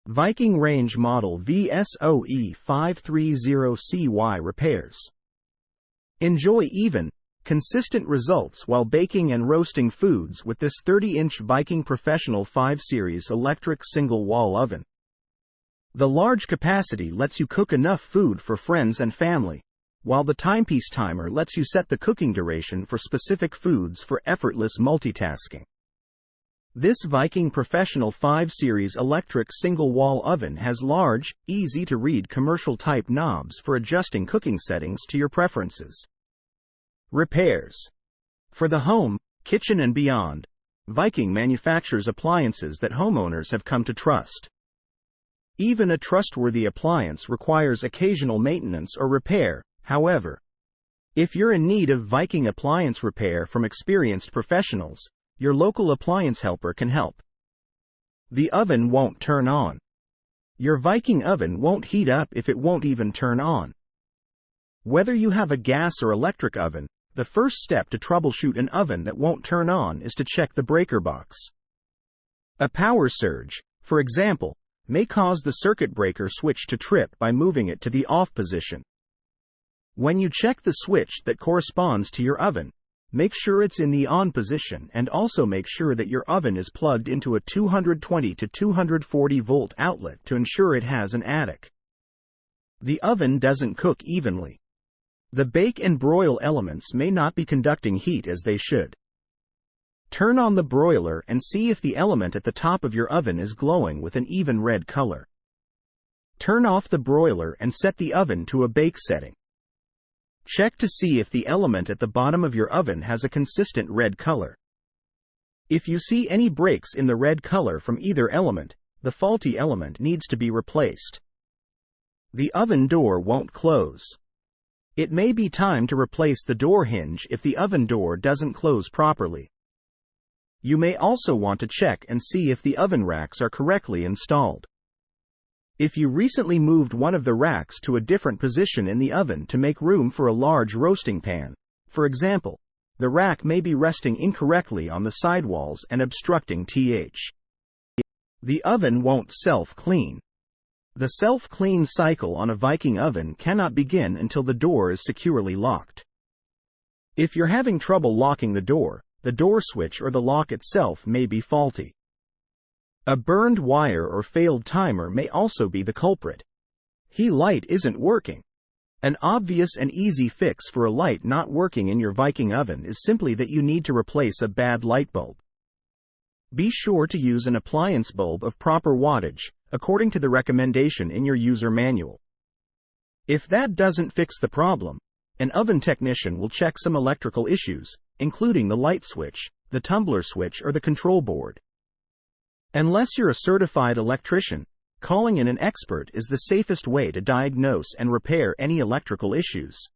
Viking range model VSOE530CY repairs. Enjoy even, consistent results while baking and roasting foods with this 30-inch Viking Professional 5 Series electric single-wall oven. The large capacity lets you cook enough food for friends and family, while the timepiece timer lets you set the cooking duration for specific foods for effortless multitasking. This Viking Professional 5 Series electric single-wall oven has large, easy-to-read commercial-type knobs for adjusting cooking settings to your preferences. Repairs. For the home, kitchen and beyond, Viking manufactures appliances that homeowners have come to trust. Even a trustworthy appliance requires occasional maintenance or repair, however. If you're in need of Viking appliance repair from experienced professionals, your local appliance helper can help. The oven won't turn on. Your Viking oven won't heat up if it won't even turn on. Whether you have a gas or electric oven, the first step to troubleshoot an oven that won't turn on is to check the breaker box. A power surge, for example, may cause the circuit breaker switch to trip by moving it to the off position. When you check the switch that corresponds to your oven, make sure it's in the on position and also make sure that your oven is plugged into a 220 to 240 volt outlet to ensure it has an attic. The oven doesn't cook evenly. The bake and broil elements may not be conducting heat as they should. Turn on the broiler and see if the element at the top of your oven is glowing with an even red color. Turn off the broiler and set the oven to a bake setting. Check to see if the element at the bottom of your oven has a consistent red color. If you see any breaks in the red color from either element, the faulty element needs to be replaced. The oven door won't close. It may be time to replace the door hinge if the oven door doesn't close properly. You may also want to check and see if the oven racks are correctly installed. If you recently moved one of the racks to a different position in the oven to make room for a large roasting pan, for example, the rack may be resting incorrectly on the sidewalls and obstructing TH. The oven won't self-clean. The self-clean cycle on a Viking oven cannot begin until the door is securely locked. If you're having trouble locking the door switch or the lock itself may be faulty. A burned wire or failed timer may also be the culprit. Key light isn't working. An obvious and easy fix for a light not working in your Viking oven is simply that you need to replace a bad light bulb. Be sure to use an appliance bulb of proper wattage, according to the recommendation in your user manual. If that doesn't fix the problem, an oven technician will check some electrical issues, including the light switch, the tumbler switch or the control board. Unless you're a certified electrician, calling in an expert is the safest way to diagnose and repair any electrical issues.